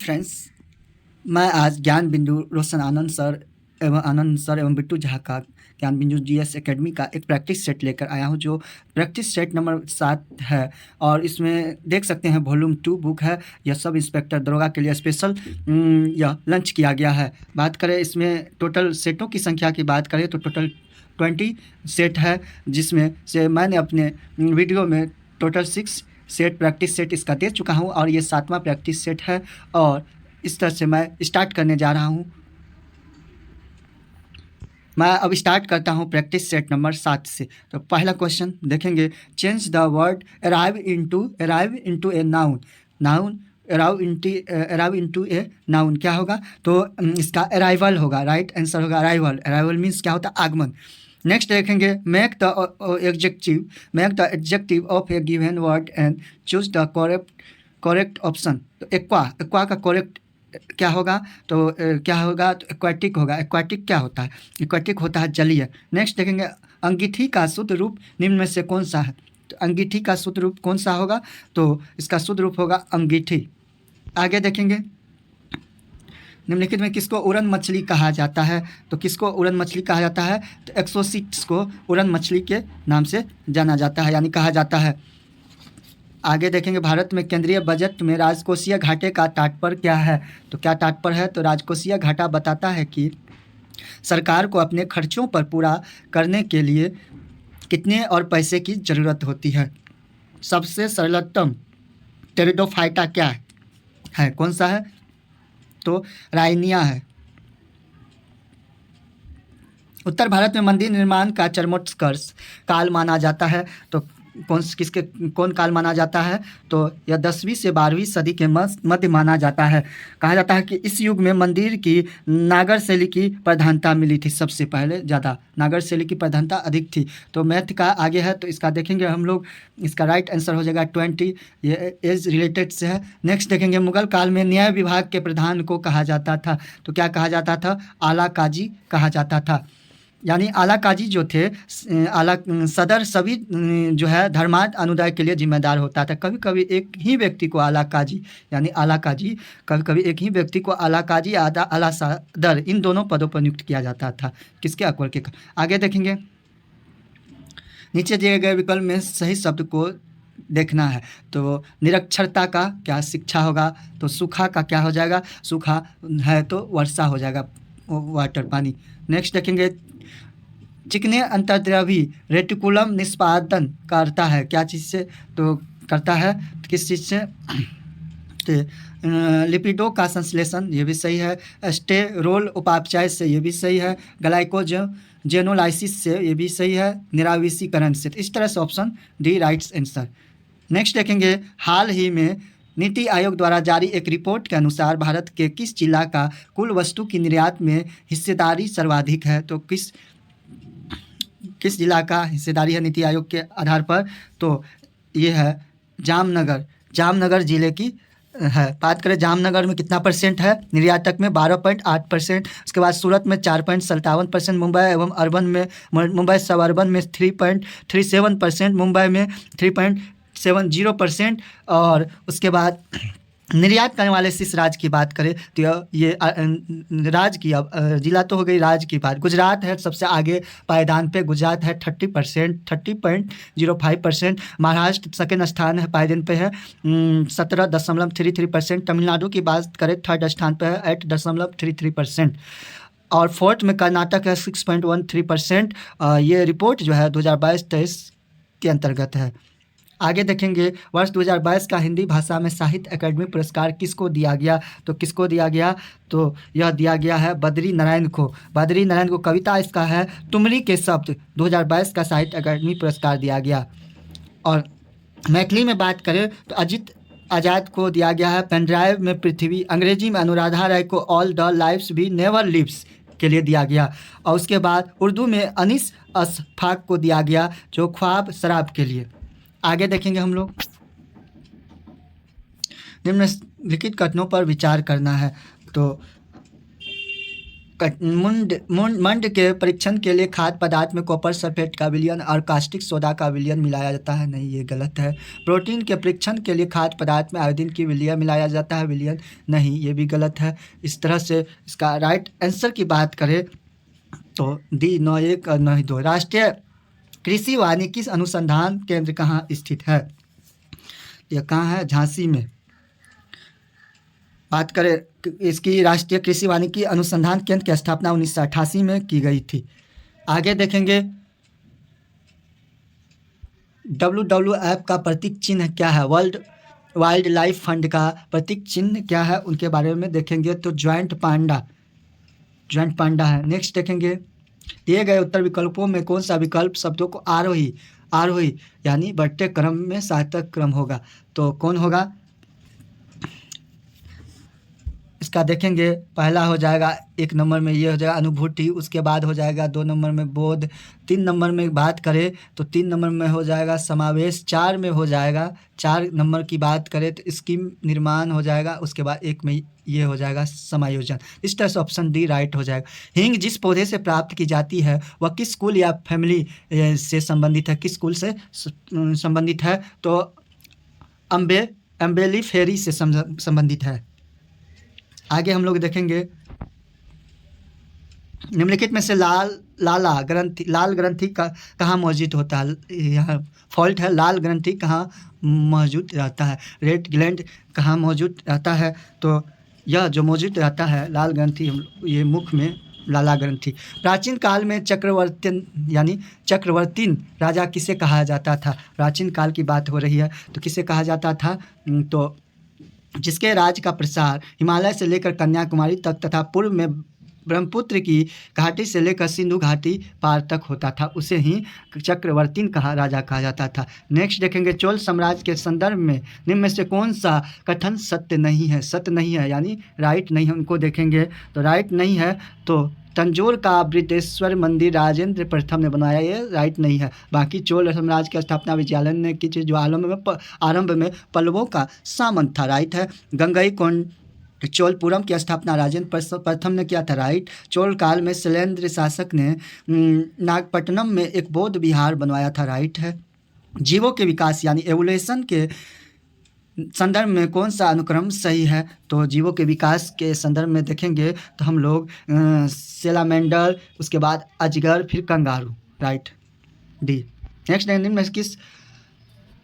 Friends, मैं आज ज्ञान बिंदु रोशन आनंद सर एवं बिट्टू झा का ज्ञान बिंदु जीएस एकेडमी का एक प्रैक्टिस सेट लेकर आया हूं, जो प्रैक्टिस सेट नंबर 7 है। और इसमें देख सकते हैं वॉल्यूम 2 बुक है। यह सब इंस्पेक्टर दरोगा के लिए स्पेशल यह लंच किया गया है। बात करें इसमें टोटल सेटों की संख्या की बात करें तो टोटल 20 सेट है, जिसमें से मैंने अपने वीडियो में टोटल 6 सेट प्रैक्टिस सेट इसका दे चुका हूं, और ये 7वां प्रैक्टिस सेट है। और इस तरह से मैं स्टार्ट करने जा रहा हूं। मैं अब स्टार्ट करता हूं प्रैक्टिस सेट नंबर 7 से। तो पहला क्वेश्चन देखेंगे, change the word arrive into a noun. Noun arrive into a noun क्या होगा? तो इसका अराइवल होगा। राइट आंसर होगा अराइवल। अराइवल मीन्स क्या होता है? आगमन। नेक्स्ट देखेंगे, make the adjective of A given word and choose the correct option. तो एक्वा का करेक्ट क्या होगा? तो क्या होगा? तो एक्वाटिक होगा। एक्वाटिक क्या होता है? एक्वाटिक होता है जलीय। नेक्स्ट देखेंगे, अंगीठी का शुद्ध रूप निम्न में से कौन सा है? तो अंगीठी का शुद्ध रूप कौन सा होगा? तो इसका शुद्ध रूप होगा अंगीठी। आगे देखेंगे, निम्नलिखित में किसको उड़न मछली कहा जाता है? तो किसको उड़न मछली कहा जाता है? तो एक्सोसिट्स को उड़न मछली के नाम से जाना जाता है, यानी कहा जाता है। आगे देखेंगे, भारत में केंद्रीय बजट में राजकोषीय घाटे का तात्पर्य क्या है? तो क्या तात्पर्य है? तो राजकोषीय घाटा बताता है कि सरकार को अपने खर्चों पर पूरा करने के लिए कितने और पैसे की ज़रूरत होती है। सबसे सरलतम टेरिडोफाइटा क्या है? कौन सा है? तो राइनिया है। उत्तर भारत में मंदिर निर्माण का चरमोत्कर्ष काल माना जाता है। तो कौन काल माना जाता है? तो यह 10वीं से 12वीं सदी के मध्य माना जाता है। कहा जाता है कि इस युग में मंदिर की नागर शैली की प्रधानता मिली थी। सबसे पहले ज़्यादा नागर शैली की प्रधानता अधिक थी। तो मैथ का आगे है, तो इसका देखेंगे हम लोग। इसका राइट आंसर हो जाएगा 20। ये एज रिलेटेड से है। नेक्स्ट देखेंगे, मुगल काल में न्याय विभाग के प्रधान को कहा जाता था। तो क्या कहा जाता था? आला काजी कहा जाता था। यानी आला काजी जो थे, आला सदर सभी जो है धर्मांध अनुदाय के लिए जिम्मेदार होता था। कभी कभी एक ही व्यक्ति को आला काजी यानी आला काजी, कभी कभी एक ही व्यक्ति को आला काजी आला सदर, इन दोनों पदों पर नियुक्त किया जाता था। किसके? अकबर के। आगे देखेंगे, नीचे दिए गए विकल्प में सही शब्द को देखना है। तो निरक्षरता का क्या शिक्षा होगा? तो सूखा का क्या हो जाएगा? सूखा है तो वर्षा हो जाएगा, वाटर पानी। नेक्स्ट देखेंगे, चिकने अंतर्द्रवी रेटिकुलम निष्पादन करता है क्या चीज़ से? तो करता है किस चीज़ से? लिपिडों का संश्लेषण, ये भी सही है। स्टेरोल उपापचय से, ये भी सही है। ग्लाइकोजेनोलाइसिस से, ये भी सही है। निराविशीकरण से। इस तरह से option D right answer. Next देखेंगे, हाल ही में नीति आयोग द्वारा जारी एक रिपोर्ट के अनुसार भारत के किस जिला का कुल वस्तु की निर्यात में हिस्सेदारी सर्वाधिक है? तो किस जिला का हिस्सेदारी है नीति आयोग के आधार पर? तो ये है जामनगर जिले की है। बात करें जामनगर में कितना परसेंट है निर्यातक में? 12.8%। उसके बाद सूरत में 4.57%। मुंबई सब अर्बन में 3.37%। मुंबई में 3.70%। और उसके बाद निर्यात करने वाले जिस राज्य की बात करें तो ये राज्य की, अब जिला तो हो गई, राज्य की बात। गुजरात है सबसे आगे पायदान पे। गुजरात है 30%, 30.05%। महाराष्ट्र सेकेंड स्थान है, पायदान पे है 17.33%। तमिलनाडु की बात करें थर्ड स्थान पे है 8.33%। और फोर्थ में कर्नाटक है 6.13%। ये रिपोर्ट जो है 2022-23 के अंतर्गत है। आगे देखेंगे, वर्ष 2022 का हिंदी भाषा में साहित्य अकादमी पुरस्कार किसको दिया गया? तो किसको दिया गया? तो यह दिया गया है बद्री नारायण को। बद्री नारायण को कविता इसका है तुमरी के शब्द 2022 का साहित्य अकादमी पुरस्कार दिया गया। और मैथिली में बात करें तो अजित आज़ाद को दिया गया है पेनड्राइव में पृथ्वी। अंग्रेजी में अनुराधा राय को all the lives we never lives के लिए दिया गया। और उसके बाद उर्दू में अनीस अशफाक को दिया गया जो ख्वाब शराब के लिए। आगे देखेंगे हम लोग, निम्नलिखित कथनों पर विचार करना है। तो मंड के परीक्षण के लिए खाद्य पदार्थ में कॉपर सल्फेट का विलयन और कास्टिक सोडा का विलयन मिलाया जाता है। नहीं, ये गलत है। प्रोटीन के परीक्षण के लिए खाद्य पदार्थ में आयोडीन की विलयन मिलाया जाता है, विलयन नहीं, ये भी गलत है। इस तरह से इसका राइट आंसर की बात करें तो डी 9(1) और 9(2). राष्ट्रीय कृषि वानिकी अनुसंधान केंद्र कहाँ स्थित है? यह कहाँ है? झांसी में। बात करें इसकी, राष्ट्रीय कृषि वानिकी अनुसंधान केंद्र की स्थापना 1988 में की गई थी। आगे देखेंगे WWF का प्रतीक चिन्ह क्या है? वर्ल्ड वाइल्ड लाइफ फंड का प्रतीक चिन्ह क्या है, उनके बारे में देखेंगे तो ज्वाइंट पांडा है। नेक्स्ट देखेंगे दिए गए उत्तर विकल्पों में कौन सा विकल्प शब्दों को आरोही यानी बढ़ते क्रम में सार्थक क्रम होगा, तो कौन होगा? इसका देखेंगे पहला हो जाएगा 1 नंबर में ये हो जाएगा अनुभूति, उसके बाद हो जाएगा 2 नंबर में बोध, 3 नंबर में बात करें तो 3 नंबर में हो जाएगा समावेश, 4 में हो जाएगा, 4 नंबर की बात करें तो स्कीम निर्माण हो जाएगा, उसके बाद 1 में ये हो जाएगा समायोजन। इस तरह से ऑप्शन डी राइट हो जाएगा। हींग जिस पौधे से प्राप्त की जाती है वह किस कुल या फैमिली से संबंधित है? किस कुल से संबंधित है? तो एम्बेलिफेरी से संबंधित है। आगे हम लोग देखेंगे निम्नलिखित में से लाल ग्रंथि कहाँ मौजूद होता है? यहाँ फॉल्ट है, लाल ग्रंथि कहाँ मौजूद रहता है? रेड ग्लैंड कहाँ मौजूद रहता है? तो यह जो मौजूद रहता है लाल ग्रंथि, ये मुख में लाला ग्रंथि। प्राचीन काल में चक्रवर्तीन राजा किसे कहा जाता था? प्राचीन काल की बात हो रही है तो किसे कहा जाता था? तो जिसके राज्य का प्रसार हिमालय से लेकर कन्याकुमारी तक तथा पूर्व में ब्रह्मपुत्र की घाटी से लेकर सिंधु घाटी पार तक होता था, उसे ही चक्रवर्तीन राजा कहा जाता था। नेक्स्ट देखेंगे चोल साम्राज्य के संदर्भ में निम्न में से कौन सा कथन सत्य नहीं है यानी राइट नहीं है, उनको देखेंगे तो राइट नहीं है तो तंजौर का बृहदेश्वर मंदिर राजेंद्र प्रथम ने बनाया, ये राइट नहीं है। बाकी चोल साम्राज्य की स्थापना विजयालय ने की थी, जो आरंभ में पल्लवों का सामंत था, राइट है। गंगईकोंड चोलपुरम की स्थापना राजेंद्र प्रथम ने किया था, राइट। चोल काल में शैलेंद्र शासक ने नागपट्टनम में एक बौद्ध विहार बनवाया था, राइट है। जीवों के विकास यानी एवोल्यूशन के संदर्भ में कौन सा अनुक्रम सही है? तो जीवों के विकास के संदर्भ में देखेंगे तो हम लोग सेलामेंडर, उसके बाद अजगर, फिर कंगारू, राइट डी। नेक्स्ट निम्न में किस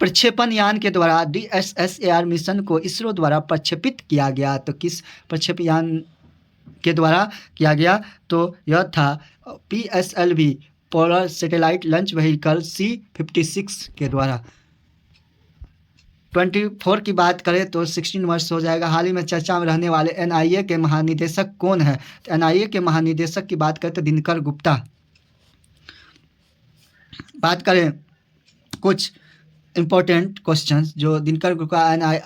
प्रक्षेपण यान के द्वारा DSSAR मिशन को इसरो द्वारा प्रक्षेपित किया गया? तो किस प्रक्षेपण यान के द्वारा किया गया? तो यह था PSLV polar satellite launch vehicle C-56 के द्वारा। 24 की बात करें तो 16 वर्ष हो जाएगा। हाल ही में चर्चा में रहने वाले NIA के महानिदेशक कौन है? तो NIA के महानिदेशक की बात करें तो दिनकर गुप्ता। बात करें कुछ इंपॉर्टेंट क्वेश्चंस जो दिनकर गुप्ता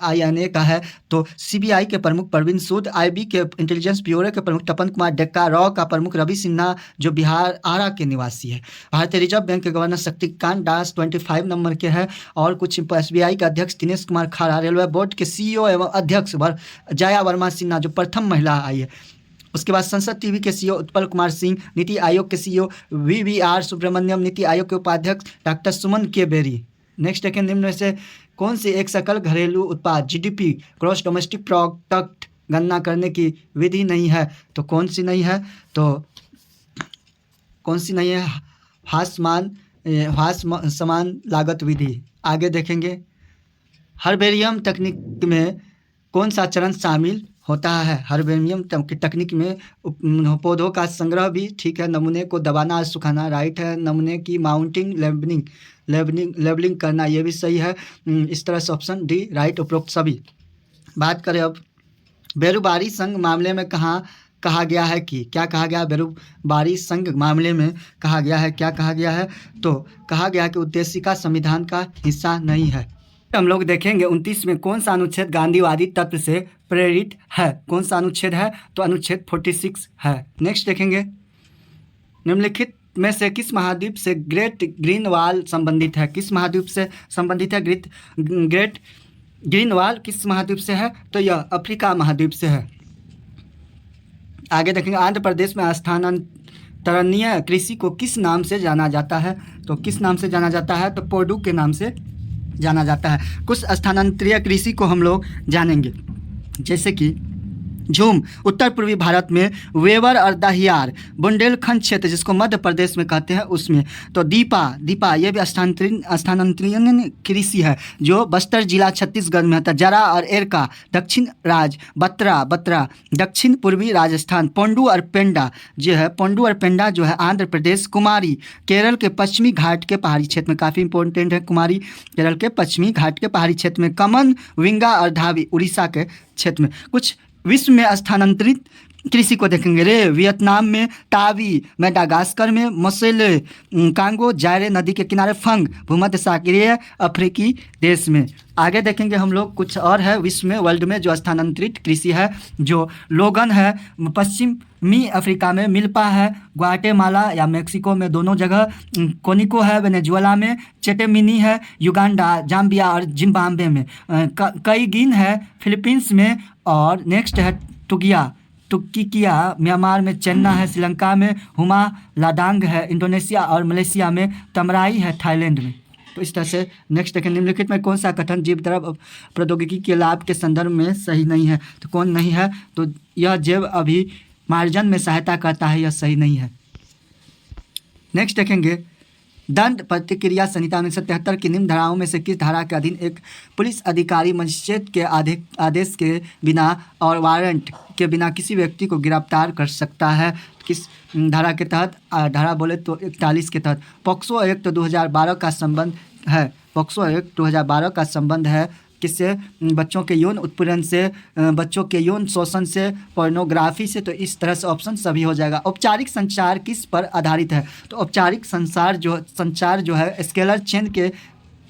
INA का है तो CBI के प्रमुख प्रवीण सूद, IB के इंटेलिजेंस ब्यूरो के प्रमुख तपन कुमार डेक्का, रॉ का प्रमुख रवि सिन्हा जो बिहार आरा के निवासी है। भारतीय रिजर्व बैंक के गवर्नर शक्तिकांत दास 25 नंबर के हैं। और कुछ SBI के अध्यक्ष दिनेश कुमार खारा, रेलवे बोर्ड के CEO एवं अध्यक्ष जया वर्मा सिन्हा जो प्रथम महिला आई है। उसके बाद संसद टीवी के CEO उत्पल कुमार सिंह, नीति आयोग के CEO VVR सुब्रमण्यम, नीति आयोग के उपाध्यक्ष डॉक्टर सुमन के बेरी। नेक्स्ट देखें निम्न में से कौन सी एक सकल घरेलू उत्पाद GDP ग्रॉस डोमेस्टिक प्रोडक्ट गणना करने की विधि नहीं है? तो कौन सी नहीं है? तो कौन सी नहीं है? हास समान लागत विधि। आगे देखेंगे हर्बेरियम तकनीक में कौन सा चरण शामिल होता है? हर्बेरियम तकनीक में पौधों का संग्रह भी ठीक है, नमूने को दबाना और सुखाना, राइट है। नमूने की माउंटिंग लेबलिंग करना, ये भी सही है। इस तरह से ऑप्शन डी राइट, उपरोक्त सभी। बात करें अब बेरुबारी संघ मामले में कहा गया है कि क्या कहा गया? बेरुबारी संघ मामले में कहा गया है, क्या कहा गया है? तो कहा गया है कि उद्देशिका संविधान का हिस्सा नहीं है। हम लोग देखेंगे 29 में कौन सा अनुच्छेद गांधीवादी तत्व से प्रेरित है? कौन सा अनुच्छेद है? तो अनुच्छेद 46 है। नेक्स्ट देखेंगे निम्नलिखित में से किस महाद्वीप से ग्रेट ग्रीन वॉल संबंधित है? किस महाद्वीप से संबंधित है ग्रेट ग्रीन वॉल? किस महाद्वीप से है? तो यह अफ्रीका महाद्वीप से है। आगे देखेंगे आंध्र प्रदेश में स्थानांतरणीय कृषि को किस नाम से जाना जाता है? तो किस नाम से जाना जाता है? तो पोडू के नाम से जाना जाता है। कुछ स्थानांतरीय कृषि को हम लोग जानेंगे, जैसे कि झूम उत्तर पूर्वी भारत में, वेवर और दहियार बुंदेलखंड क्षेत्र जिसको मध्य प्रदेश में कहते हैं उसमें। तो दीपा ये भी स्थानांतरीय कृषि है जो बस्तर जिला छत्तीसगढ़ में होता है। जरा और एरका दक्षिण राज, बत्रा दक्षिण पूर्वी राजस्थान। पोंडू और पेंडा जो है आंध्र प्रदेश। कुमारी केरल के पश्चिमी घाट के पहाड़ी क्षेत्र में, काफ़ी इंपॉर्टेंट है कुमारी, केरल के पश्चिमी घाट के पहाड़ी क्षेत्र में। कमन विंगा और धावी उड़ीसा के क्षेत्र में। कुछ विश्व में स्थानांतरित कृषि को देखेंगे वियतनाम में तावी, मेडागास्कर में मसेले, कांगो जायरे नदी के किनारे फंग, भूमध्य सागरीय अफ्रीकी देश में। आगे देखेंगे हम लोग कुछ और है विश्व में, वर्ल्ड में जो स्थानांतरित कृषि है, जो लोगन है पश्चिमी अफ्रीका में, मिल्पा है ग्वाटेमाला या मेक्सिको में दोनों जगह, कोनिको है वेनेजुएला में, चेटेमिनी है युगांडा, जाम्बिया और जिम्बाब्वे में, कईगिन है फिलीपींस में, और नेक्स्ट है टुकिकिया म्यांमार में, चेन्ना है श्रीलंका में, हुमा लाडांग है इंडोनेशिया और मलेशिया में, तमराई है थाईलैंड में। तो इस तरह से नेक्स्ट देखें निम्नलिखित में कौन सा कथन जीव द्रव प्रौद्योगिकी के लाभ के संदर्भ में सही नहीं है? तो कौन नहीं है? तो यह जैव अभिमार्जन में सहायता करता है, यह सही नहीं है। नेक्स्ट देखेंगे दंड प्रतिक्रिया संहिता 1973 की निम्न धाराओं में से किस धारा के अधीन एक पुलिस अधिकारी मजिस्ट्रेट के आदेश के बिना और वारंट के बिना किसी व्यक्ति को गिरफ्तार कर सकता है? किस धारा के तहत? धारा बोले तो 41 के तहत। पॉक्सो एक्ट 2012 का संबंध है, पॉक्सो एक्ट 2012 का संबंध है किससे? बच्चों के यौन उत्पीड़न से, बच्चों के यौन शोषण से, पोर्नोग्राफी से। तो इस तरह से ऑप्शन सभी हो जाएगा। औपचारिक संचार किस पर आधारित है? तो औपचारिक संचार जो है स्केलर चेन के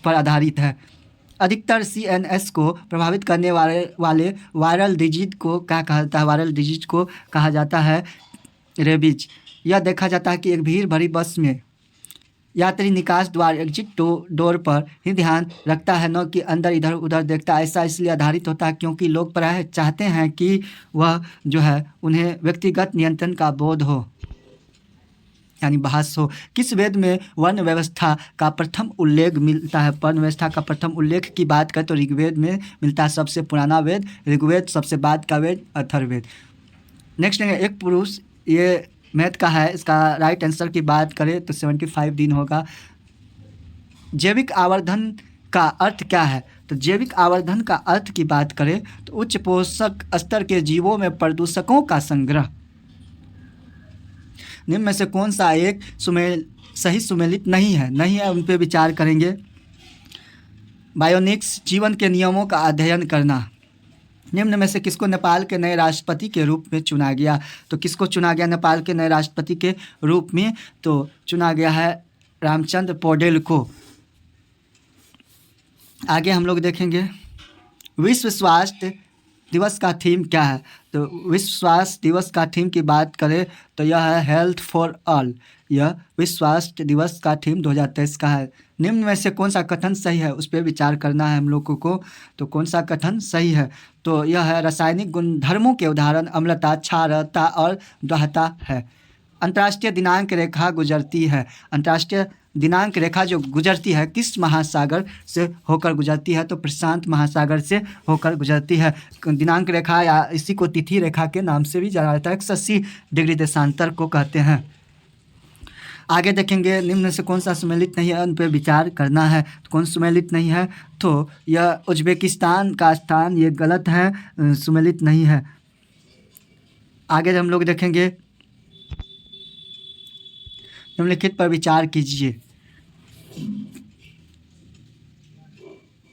पर आधारित है। अधिकतर CNS को प्रभावित करने वाले वायरल डिजीज को क्या कहा जाता है? वायरल डिजीज को कहा जाता है रेबीज। यह देखा जाता है कि एक भीड़ भरी बस में यात्री निकास द्वार एग्जिट डोर पर ही ध्यान रखता है, न कि अंदर इधर उधर देखता है। ऐसा इसलिए आधारित होता है क्योंकि लोग प्रायः चाहते हैं कि वह जो है उन्हें व्यक्तिगत नियंत्रण का बोध हो, यानी बहस हो। किस वेद में वर्ण व्यवस्था का प्रथम उल्लेख मिलता है? वर्ण व्यवस्था का प्रथम उल्लेख की बात करें तो ऋग्वेद में मिलता है, सबसे पुराना वेद ऋग्वेद, सबसे बाद का वेद अथर्ववेद। नेक्स्ट है एक पुरुष, ये मैथ का है, इसका राइट आंसर की बात करें तो 75 दिन होगा। जैविक आवर्धन का अर्थ क्या है? तो जैविक आवर्धन का अर्थ की बात करें तो उच्च पोषक स्तर के जीवों में प्रदूषकों का संग्रह। निम्न में से कौन सा एक सही सुमेलित नहीं है उन पर विचार करेंगे। बायोनिक्स जीवन के नियमों का अध्ययन करना। निम्न में से किसको नेपाल के नए राष्ट्रपति के रूप में चुना गया? तो किसको चुना गया नेपाल के नए राष्ट्रपति के रूप में? तो चुना गया है रामचंद्र पौडेल को। आगे हम लोग देखेंगे विश्व स्वास्थ्य दिवस का थीम क्या है? तो विश्व स्वास्थ्य दिवस का थीम की बात करें तो यह है हेल्थ फॉर ऑल। यह विश्व स्वास्थ्य दिवस का थीम 2023 का है। निम्न में से कौन सा कथन सही है उस पर विचार करना है हम लोगों को। तो कौन सा कथन सही है? तो यह है रासायनिक गुणधर्मों के उदाहरण अम्लता, क्षारता और दाहता है। अंतर्राष्ट्रीय दिनांक रेखा गुजरती है। अंतर्राष्ट्रीय दिनांक रेखा जो गुजरती है किस महासागर से होकर गुजरती है? तो प्रशांत महासागर से होकर गुजरती है दिनांक रेखा, या इसी को तिथि रेखा के नाम से भी जाना जाता है। 180 डिग्री देशांतर को कहते हैं। आगे देखेंगे निम्न से कौन सा सुमेलित नहीं है उन पर विचार करना है। तो कौन सुमेलित नहीं है? तो यह उज्बेकिस्तान का स्थान, ये गलत है, सुमेलित नहीं है। आगे हम लोग देखेंगे निम्नलिखित पर विचार कीजिए।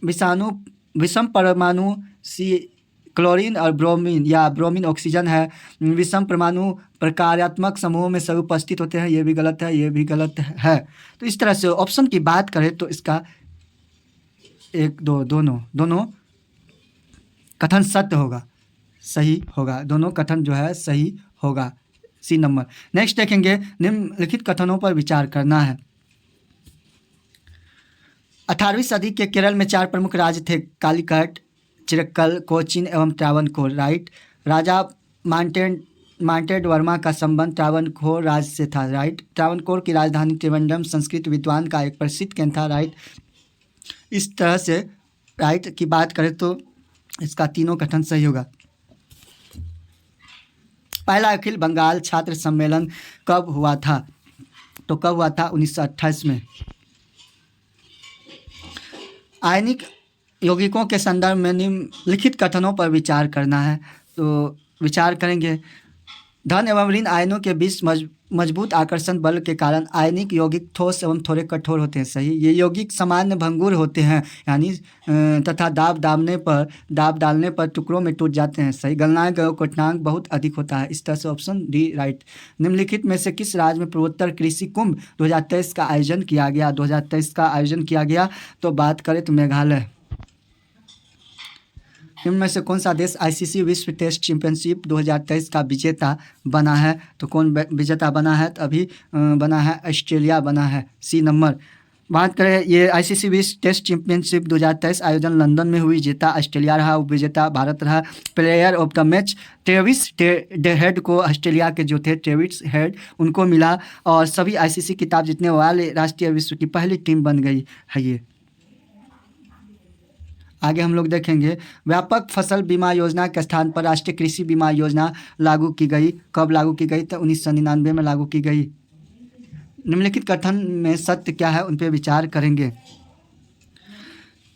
विषम परमाणु क्लोरीन और ब्रोमीन या ब्रोमीन ऑक्सीजन है। विषम परमाणु प्रकार्यात्मक समूहों में सब उपस्थित होते हैं, ये भी गलत है, ये भी गलत है। तो इस तरह से ऑप्शन की बात करें तो इसका दोनों कथन सत्य होगा, सही होगा। दोनों कथन जो है सही होगा, सी नंबर। नेक्स्ट देखेंगे निम्नलिखित कथनों पर विचार करना है। 18वीं सदी के केरल में 4 प्रमुख राज्य थे, कालीकट, चिरक्कल, कोचीन एवं त्रावणकोर। राइट। राजा मार्टेड वर्मा का संबंध त्रावणकोर राज्य से था, राइट। त्रावणकोर की राजधानी त्रिवेंद्रम संस्कृत विद्वान का एक प्रसिद्ध केंद्र था, राइट। इस तरह से राइट की बात करें तो इसका तीनों कथन सही होगा। पहला अखिल बंगाल छात्र सम्मेलन कब हुआ था? तो कब हुआ था? 1928 में। आयनिक यौगिकों के संदर्भ में निम्नलिखित कथनों पर विचार करना है, तो विचार करेंगे। धन एवं ऋण आयनों के बीच मजबूत आकर्षण बल के कारण आयनिक यौगिक ठोस एवं थोड़े कठोर होते हैं, सही। ये यौगिक सामान्य भंगुर होते हैं, यानी तथा दाब डालने पर टुकड़ों में टूट जाते हैं, सही। गलनांक एवं क्वथनांक बहुत अधिक होता है, इस तरह से ऑप्शन डी राइट। निम्नलिखित में से किस राज्य में पूर्वोत्तर कृषि कुंभ 2023 का आयोजन किया गया? 2023 का आयोजन किया गया, तो बात करें तो मेघालय। इनमें से कौन सा देश आईसीसी विश्व टेस्ट चैंपियनशिप 2023 का विजेता बना है? तो कौन विजेता बना है? तो अभी बना है ऑस्ट्रेलिया बना है, सी नंबर। बात करें ये आईसीसी विश्व टेस्ट चैंपियनशिप 2023 आयोजन लंदन में हुई, जीता ऑस्ट्रेलिया रहा, उपविजेता भारत रहा। Player of the match Travis head को, ऑस्ट्रेलिया के जो थे ट्रेविस हेड, उनको मिला। और सभी आईसीसी खिताब जीतने वाले राष्ट्रीय विश्व की पहली टीम बन गई है ये। आगे हम लोग देखेंगे व्यापक फसल बीमा योजना के स्थान पर राष्ट्रीय कृषि बीमा योजना लागू की गई। कब लागू की गई? तो 1999 में लागू की गई। निम्नलिखित कथन में सत्य क्या है, उन पर विचार करेंगे।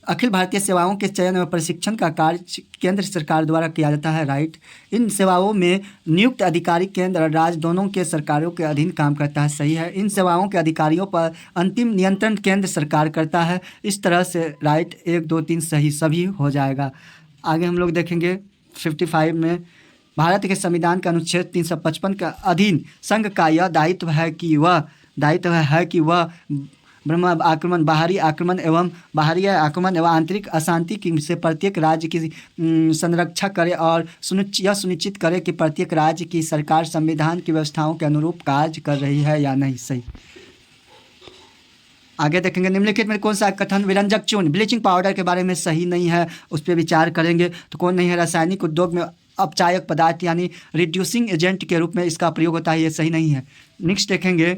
अखिल भारतीय सेवाओं के चयन और प्रशिक्षण का कार्य केंद्र सरकार द्वारा किया जाता है, राइट। इन सेवाओं में नियुक्त अधिकारी केंद्र और राज्य दोनों के सरकारों के अधीन काम करता है, सही है। इन सेवाओं के अधिकारियों पर अंतिम नियंत्रण केंद्र सरकार करता है, इस तरह से राइट 1 2 3 सही सभी हो जाएगा। आगे हम लोग देखेंगे 55 में भारत के संविधान के अनुच्छेद 355 के अधीन संघ का यह दायित्व है कि वह ब्रह्म आक्रमण, बाहरी आक्रमण एवं आंतरिक अशांति की से प्रत्येक राज्य की संरक्षा करे और यह सुनिश्चित करे कि प्रत्येक राज्य की सरकार संविधान की व्यवस्थाओं के अनुरूप कार्य कर रही है या नहीं, सही। आगे देखेंगे निम्नलिखित में कौन सा कथन विरंजक चूर्ण ब्लीचिंग पाउडर के बारे में सही नहीं है, उस पर विचार करेंगे। तो कौन नहीं है? रासायनिक उद्योग में अपचायक पदार्थ यानी रिड्यूसिंग एजेंट के रूप में इसका प्रयोग होता है, ये सही नहीं है। नेक्स्ट देखेंगे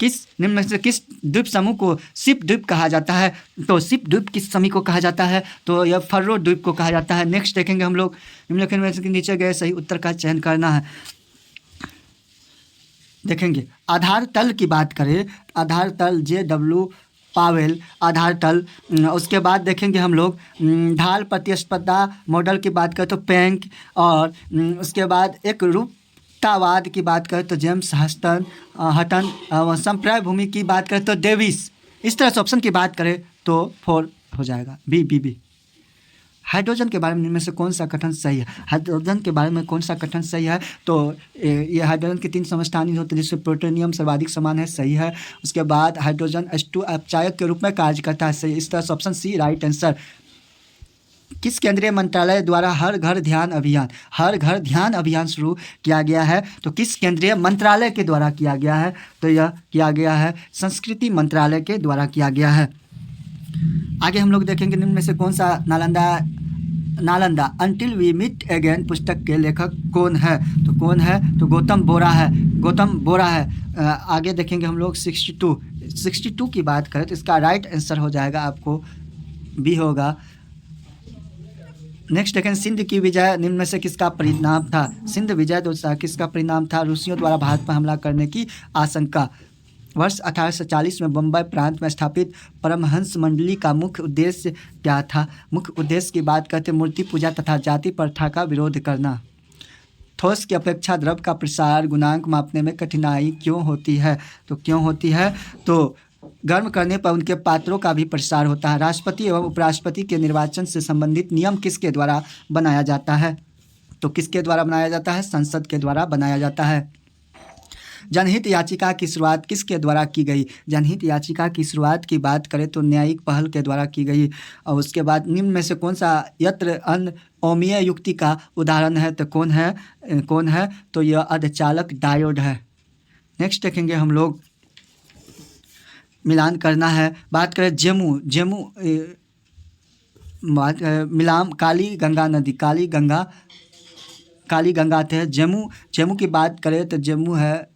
निम्न में से किस द्वीप समूह को सिप द्वीप कहा जाता है? तो सिप द्वीप किस समूह को कहा जाता है? तो यह फर्रो द्वीप को कहा जाता है। नेक्स्ट देखेंगे हम लोग निम्नलिखित में से नीचे गए सही उत्तर का चयन करना है। देखेंगे आधार तल की बात करें, आधार तल JW पावेल आधार तल। उसके बाद देखेंगे हम लोग ढाल प्रतिस्पर्धा मॉडल की बात करें तो पैंक, और उसके बाद एक रूपतावाद की बात करें तो जेम्स हटन, संप्राय भूमि की बात करें तो डेविस। इस तरह से ऑप्शन की बात करें तो 4 हो जाएगा, बी। हाइड्रोजन के बारे में इनमें से कौन सा कथन सही है? हाइड्रोजन के बारे में कौन सा कथन सही है? तो ये हाइड्रोजन के 3 समस्थानिक होते हैं जिसमें प्लूटोनियम सर्वाधिक समान है, सही है। उसके बाद हाइड्रोजन H2 अपचायक के रूप में कार्य करता है, सही। इस तरह से ऑप्शन सी राइट आंसर। किस केंद्रीय मंत्रालय द्वारा हर घर ध्यान अभियान शुरू किया गया है? तो किस केंद्रीय मंत्रालय के द्वारा किया गया है? तो यह किया गया है संस्कृति मंत्रालय के द्वारा किया गया है। आगे हम लोग देखेंगे निम्न में से कौन सा Nalanda until we meet again पुस्तक के लेखक कौन है? तो कौन है? तो गौतम बोरा है। आगे देखेंगे हम लोग 62 की बात करें तो इसका राइट आंसर हो जाएगा आपको बी होगा। नेक्स्ट देखें सिंध की विजय निम्न में से किसका परिणाम था? सिंध विजय दोस्तों किसका परिणाम था? रूसियों द्वारा भारत पर हमला करने की आशंका। वर्ष 1840 में बम्बई प्रांत में स्थापित परमहंस मंडली का मुख्य उद्देश्य क्या था? मुख्य उद्देश्य की बात करते मूर्ति पूजा तथा जाति प्रथा का विरोध करना। ठोस की अपेक्षा द्रव का प्रसार गुणांक मापने में कठिनाई क्यों होती है? तो क्यों होती है? तो गर्म करने पर उनके पात्रों का भी प्रसार होता है। राष्ट्रपति एवं उपराष्ट्रपति के निर्वाचन से संबंधित नियम किसके द्वारा बनाया जाता है? तो किसके द्वारा बनाया जाता है? संसद के द्वारा बनाया जाता है। जनहित याचिका की शुरुआत किसके द्वारा की गई? जनहित याचिका की शुरुआत की बात करें तो न्यायिक पहल के द्वारा की गई। और उसके बाद निम्न में से कौन सा यत्र अनियमीय युक्ति का उदाहरण है? तो कौन है? तो यह अर्धचालक डायोड है। नेक्स्ट देखेंगे हम लोग मिलान करना है। बात करें जेमू मिलाम काली गंगा काली गंगा आते हैं। जम्मू, जम्मू की बात करें तो जम्मू है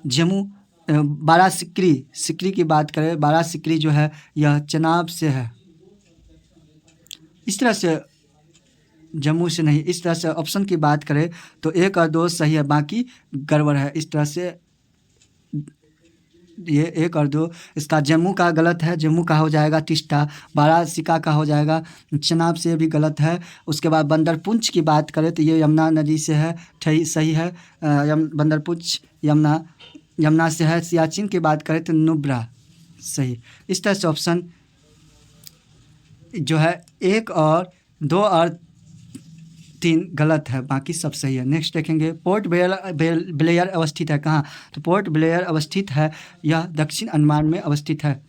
जम्मू। बारह सिकरी, सिकरी की बात करें, बारह सिकरी जो है यह चनाब से है। इस तरह से जम्मू से नहीं, इस तरह से ऑप्शन की बात करें तो 1 और 2 सही है, बाकी गड़बड़ है। इस तरह से ये 1 और 2, इसका जम्मू का गलत है, जम्मू का हो जाएगा तिस्ता। बारासिका का हो जाएगा चनाब से, भी गलत है। उसके बाद बंदरपुंछ की बात करें तो ये यमुना नदी से है, सही है। बंदरपुंछ यमुना से है। सियाचिन की बात करें तो नुब्रा, सही। इस तरह से ऑप्शन जो है 1 और 2 और 3 गलत है, बाकी सब सही है। नेक्स्ट देखेंगे, पोर्ट ब्लेयर अवस्थित है कहाँ? तो पोर्ट ब्लेयर अवस्थित है, यह दक्षिण अंडमान में अवस्थित है।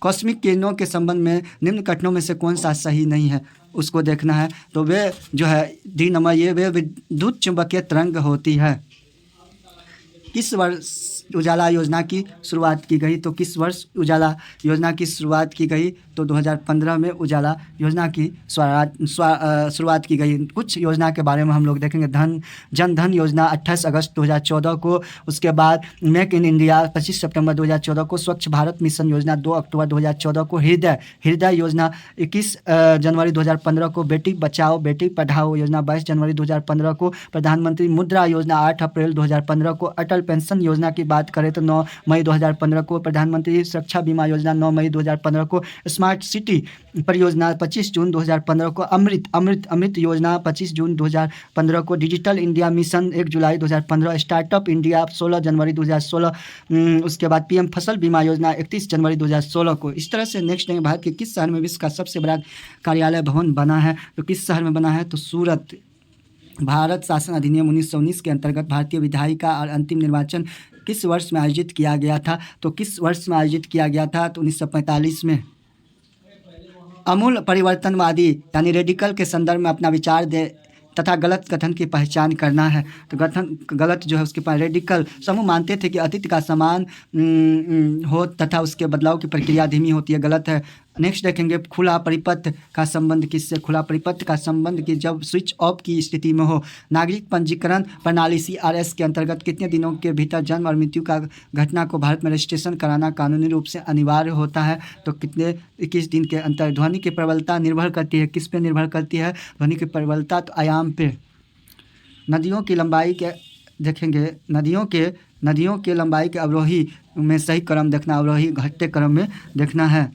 कॉस्मिक किरणों के संबंध में निम्न कथनों में से कौन सा सही नहीं है, उसको देखना है। तो वे जो है डी नंबर, ये वे विद्युत चुंबकीय तरंग होती है। किस वर्ष उजाला योजना की शुरुआत की गई? तो किस वर्ष उजाला योजना की शुरुआत की गई? तो 2015 में उजाला योजना की शुरुआत की गई। कुछ योजना के बारे में हम लोग देखेंगे। जन धन योजना 28 अगस्त 2014 को, उसके बाद मेक इन इंडिया 25 सितंबर 2014 को, स्वच्छ भारत मिशन योजना 2 अक्टूबर 2014 को, हृदय योजना 21 जनवरी 2015 को, बेटी बचाओ बेटी पढ़ाओ योजना 22 जनवरी 2015 को, प्रधानमंत्री मुद्रा योजना 8 अप्रैल 2015 को, अटल पेंशन योजना की बात करें तो 9 मई 2015 को, प्रधानमंत्री सुरक्षा बीमा योजना 9 मई 2015 को, स्मार्ट सिटी परियोजना 25 जून 2015 को, अमृत योजना 25 जून 2015 को, डिजिटल इंडिया मिशन 1 जुलाई 2015, स्टार्टअप इंडिया 16 जनवरी 2016, उसके बाद पीएम फसल बीमा योजना 31 जनवरी 2016 को। इस तरह से नेक्स्ट है, भारत के किस शहर में विश्व का सबसे बड़ा कार्यालय भवन बना है? तो किस शहर में बना है? तो सूरत। भारत शासन अधिनियम 1919 के अंतर्गत भारतीय विधायिका और अंतिम निर्वाचन किस वर्ष में आयोजित किया गया था? तो किस वर्ष में आयोजित किया गया था? तो 1945 में। अमूल परिवर्तनवादी यानी रेडिकल के संदर्भ में अपना विचार दे तथा गलत कथन की पहचान करना है। तो गलत जो है उसके पास, रेडिकल समूह मानते थे कि अतीत का समान हो तथा उसके बदलाव की प्रक्रिया धीमी होती है, गलत है। नेक्स्ट देखेंगे, खुला परिपथ का संबंध किससे? खुला परिपथ का संबंध कि जब स्विच ऑफ की स्थिति में हो। नागरिक पंजीकरण प्रणाली CRS के अंतर्गत कितने दिनों के भीतर जन्म और मृत्यु का घटना को भारत में रजिस्ट्रेशन कराना कानूनी रूप से अनिवार्य होता है? तो 21 दिन के अंतर। ध्वनि की प्रबलता निर्भर करती है, किस पे निर्भर करती है? ध्वनि की प्रबलता तो आयाम पे। नदियों की लंबाई के देखेंगे, नदियों के लंबाई के अवरोही में सही क्रम देखना, अवरोही घटते क्रम में देखना है।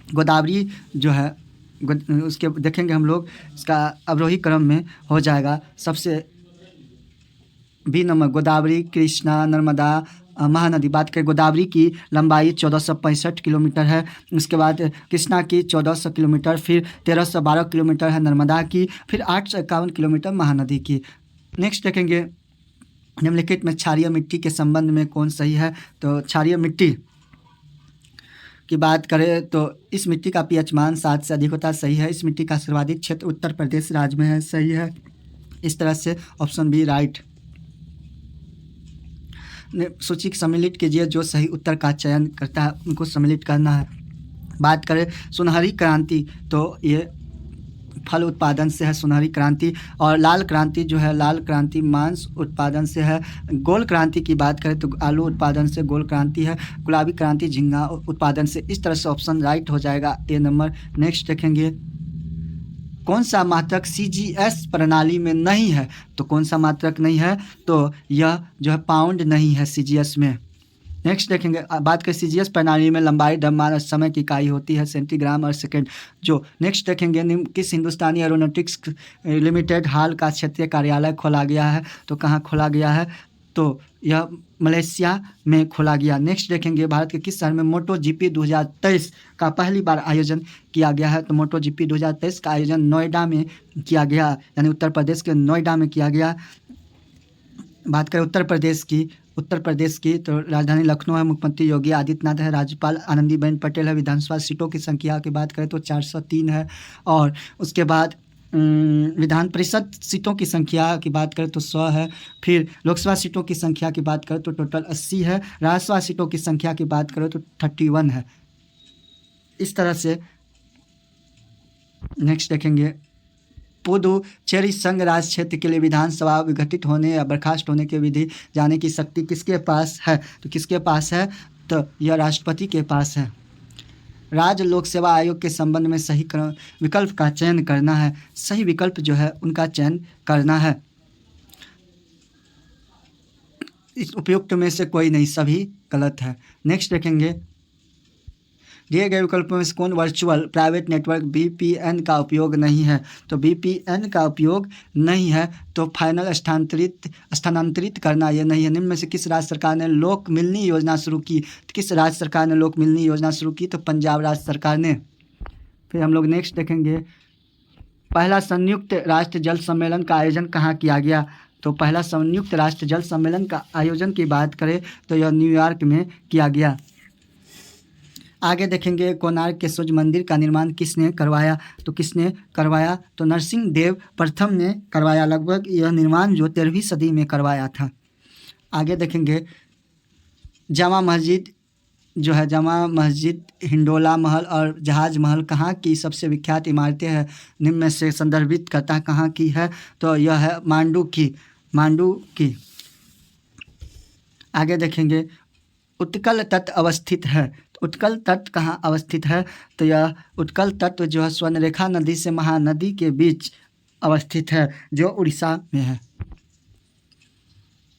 गोदावरी जो है उसके देखेंगे हम लोग, इसका अवरोही क्रम में हो जाएगा सबसे बी नंबर, गोदावरी, कृष्णा, नर्मदा, महानदी। बात करें गोदावरी की लंबाई 1465 किलोमीटर है, उसके बाद कृष्णा की 1400 किलोमीटर, फिर 1312 किलोमीटर है नर्मदा की, फिर 851 किलोमीटर महानदी की। नेक्स्ट देखेंगे, निम्नलिखित में क्षारीय मिट्टी के संबंध में कौन सही है? तो क्षारीय मिट्टी की बात करें तो इस मिट्टी का pH मान 7 से अधिक होता है, सही है। इस मिट्टी का सर्वाधिक क्षेत्र उत्तर प्रदेश राज्य में है, सही है। इस तरह से ऑप्शन बी राइट। सूची सम्मिलित कीजिए, जो सही उत्तर का चयन करता है उनको सम्मिलित करना है। बात करें सुनहरी क्रांति, तो ये फल उत्पादन से है सुनहरी क्रांति, और लाल क्रांति जो है, लाल क्रांति मांस उत्पादन से है। गोल क्रांति की बात करें तो आलू उत्पादन से गोल क्रांति है। गुलाबी क्रांति झींगा उत्पादन से। इस तरह से ऑप्शन राइट हो जाएगा ए नंबर। नेक्स्ट देखेंगे, कौन सा मात्रक CGS प्रणाली में नहीं है? तो कौन सा मात्रक नहीं है? तो यह जो है पाउंड नहीं है CGS में। नेक्स्ट देखेंगे, बात करें CGS प्रणाली में लंबाई, द्रव्यमान और समय की इकाई होती है सेंटीग्राम और सेकंड। जो नेक्स्ट देखेंगे, किस हिंदुस्तानी एरोनॉटिक्स लिमिटेड हाल का क्षेत्रीय कार्यालय खोला गया है? तो कहाँ खोला गया है? तो यह मलेशिया में खोला गया। नेक्स्ट देखेंगे, भारत के किस शहर में MotoGP 2023 का पहली बार आयोजन किया गया है? तो MotoGP 2023 का आयोजन नोएडा में किया गया, यानी उत्तर प्रदेश के नोएडा में किया गया। बात करें उत्तर प्रदेश की तो राजधानी लखनऊ है, मुख्यमंत्री योगी आदित्यनाथ है, राज्यपाल आनंदीबेन पटेल है। विधानसभा सीटों की संख्या की बात करें तो 403 है, और उसके बाद विधान परिषद सीटों की संख्या की बात करें तो 100 है। फिर लोकसभा सीटों की संख्या की बात करें तो टोटल 80 है। राज्यसभा सीटों की संख्या की बात करें तो 31 है। इस तरह से नेक्स्ट देखेंगे, पुदुचेरी संघ राज्य क्षेत्र के लिए विधानसभा विघटित होने या बर्खास्त होने की विधि जाने की शक्ति किसके पास है? तो किसके पास है? तो यह राष्ट्रपति के पास है। राज्य लोक सेवा आयोग के संबंध में सही विकल्प का चयन करना है। सही विकल्प जो है उनका चयन करना है। इस उपयुक्त में से कोई नहीं, सभी गलत है। नेक्स्ट देखेंगे, दिए गए विकल्पों में से कौन वर्चुअल प्राइवेट नेटवर्क VPN का उपयोग नहीं है? तो VPN का उपयोग नहीं है तो फाइनल स्थानांतरित करना ये नहीं है। निम्न में से किस राज्य सरकार ने लोक मिलनी योजना शुरू की? तो किस राज्य सरकार ने लोक मिलनी योजना शुरू की? तो पंजाब राज्य सरकार ने। फिर हम लोग नेक्स्ट देखेंगे, पहला संयुक्त राष्ट्र जल सम्मेलन का आयोजन कहाँ किया गया? तो पहला संयुक्त राष्ट्र जल सम्मेलन का आयोजन की बात करें तो यह न्यूयॉर्क में किया गया। आगे देखेंगे, कोणार्क के सूर्य मंदिर का निर्माण किसने करवाया? तो किसने करवाया? तो नरसिंह देव प्रथम ने करवाया। लगभग यह निर्माण जो 13वीं सदी में करवाया था। आगे देखेंगे, जामा मस्जिद जो है, जामा मस्जिद, हिंडोला महल और जहाज महल कहाँ की सबसे विख्यात इमारतें हैं? निम्न में से संदर्भित करता कहाँ की है? तो यह है मांडू की। आगे देखेंगे, उत्कल तट अवस्थित है। तो उत्कल तट कहाँ अवस्थित है? तो यह उत्कल तट जो है स्वर्णरेखा नदी से महानदी के बीच अवस्थित है, जो उड़ीसा में है।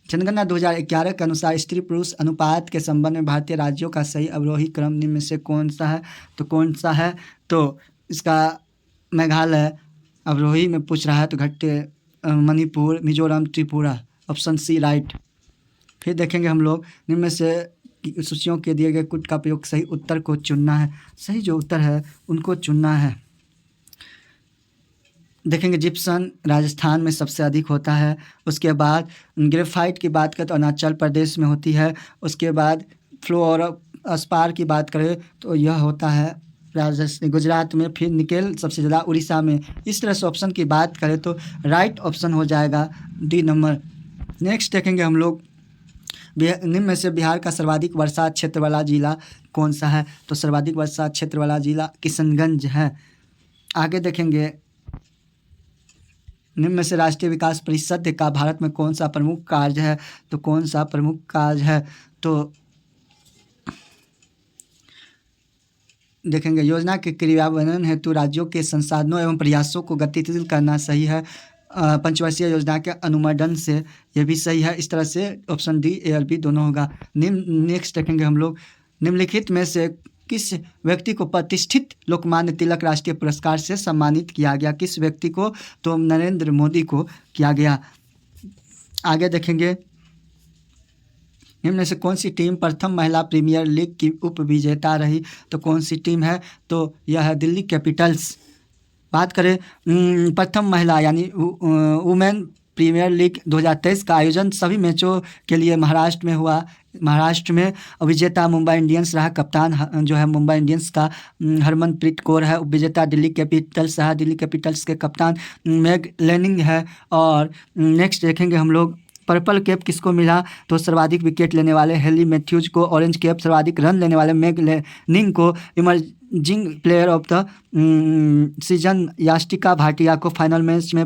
जनगणना 2011 के अनुसार स्त्री पुरुष अनुपात के संबंध में भारतीय राज्यों का सही अवरोही क्रम निम्न में से कौन सा है? तो कौन सा है? तो इसका मेघालय अवरोही में पूछ रहा है, तो घटते Manipur, Mizoram, Tripura. Option C right. फिर देखेंगे हम लोग, निम्न में से सूचियों के दिए गए कुछ का प्रयोग सही उत्तर को चुनना है। सही जो उत्तर है उनको चुनना है। देखेंगे, जिप्सन राजस्थान में सबसे अधिक होता है। उसके बाद ग्रेफाइट की बात करें तो अरुणाचल प्रदेश में होती है। उसके बाद फ्लोरोस्पार की बात करें तो यह होता है राजस्थान, गुजरात में। फिर निकेल सबसे ज़्यादा उड़ीसा में। इस तरह से ऑप्शन की बात करें तो राइट ऑप्शन हो जाएगा डी नंबर। नेक्स्ट देखेंगे हम लोग, निम्न में से बिहार का सर्वाधिक वर्षा क्षेत्र वाला जिला कौन सा है? तो सर्वाधिक वर्षा क्षेत्र वाला जिला किशनगंज है। आगे देखेंगे, निम्न में से राष्ट्रीय विकास परिषद का भारत में कौन सा प्रमुख कार्य है? तो कौन सा प्रमुख कार्य है? तो देखेंगे, योजना के क्रियान्वयन हेतु राज्यों के संसाधनों एवं प्रयासों को गतिशील करना सही है। पंचवर्षीय योजना के अनुमोदन से, यह भी सही है। इस तरह से ऑप्शन डी ए और बी दोनों होगा। नेक्स्ट देखेंगे हम लोग, निम्नलिखित में से किस व्यक्ति को प्रतिष्ठित लोकमान्य तिलक राष्ट्रीय पुरस्कार से सम्मानित किया गया? किस व्यक्ति को? तो नरेंद्र मोदी को किया गया। आगे देखेंगे, निम्न में से कौन सी टीम प्रथम महिला प्रीमियर लीग की उप विजेता रही? तो कौन सी टीम है? तो यह है दिल्ली कैपिटल्स। बात करें प्रथम महिला यानी वुमेन प्रीमियर लीग 2023 का आयोजन सभी मैचों के लिए महाराष्ट्र में हुआ। महाराष्ट्र में विजेता मुंबई इंडियंस रहा। कप्तान जो है मुंबई इंडियंस का हरमनप्रीत कौर है। विजेता दिल्ली कैपिटल्स रहा। दिल्ली कैपिटल्स के कप्तान मैग लेनिंग है। और नेक्स्ट देखेंगे हम लोग, पर्पल कैप किसको मिला? तो सर्वाधिक विकेट लेने वाले हेली मैथ्यूज को। ऑरेंज कैप सर्वाधिक रन लेने वाले मैग लेनिंग को। Emerging player of the season Yastika Bhatia को। फाइनल मैच में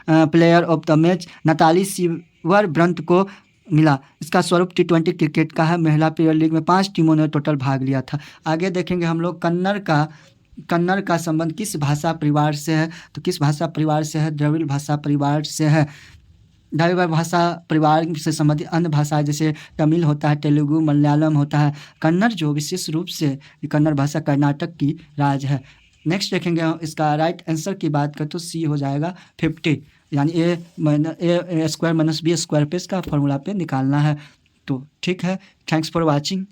player of the match Natalie Sciver Brunt को मिला। इसका स्वरूप T20 क्रिकेट का है। महिला प्रीमियर लीग में 5 टीमों ने टोटल भाग लिया था। आगे देखेंगे हम लोग, कन्नड़ का संबंध किस भाषा परिवार से है? तो किस भाषा परिवार से है? द्रविड़ भाषा परिवार से है। द्रविड़ भाषा परिवार से संबंधित अन्य भाषाएं जैसे तमिल होता है, तेलुगु, मलयालम होता है। कन्नड़ जो विशेष रूप से कन्नड़ भाषा कर्नाटक की राज है। नेक्स्ट देखेंगे, इसका राइट आंसर की बात करें तो सी हो जाएगा 50, यानी ए स्क्वायर माइनस बी स्क्वायर पे इसका फॉर्मूला पे निकालना है। तो ठीक है, थैंक्स फॉर वाचिंग।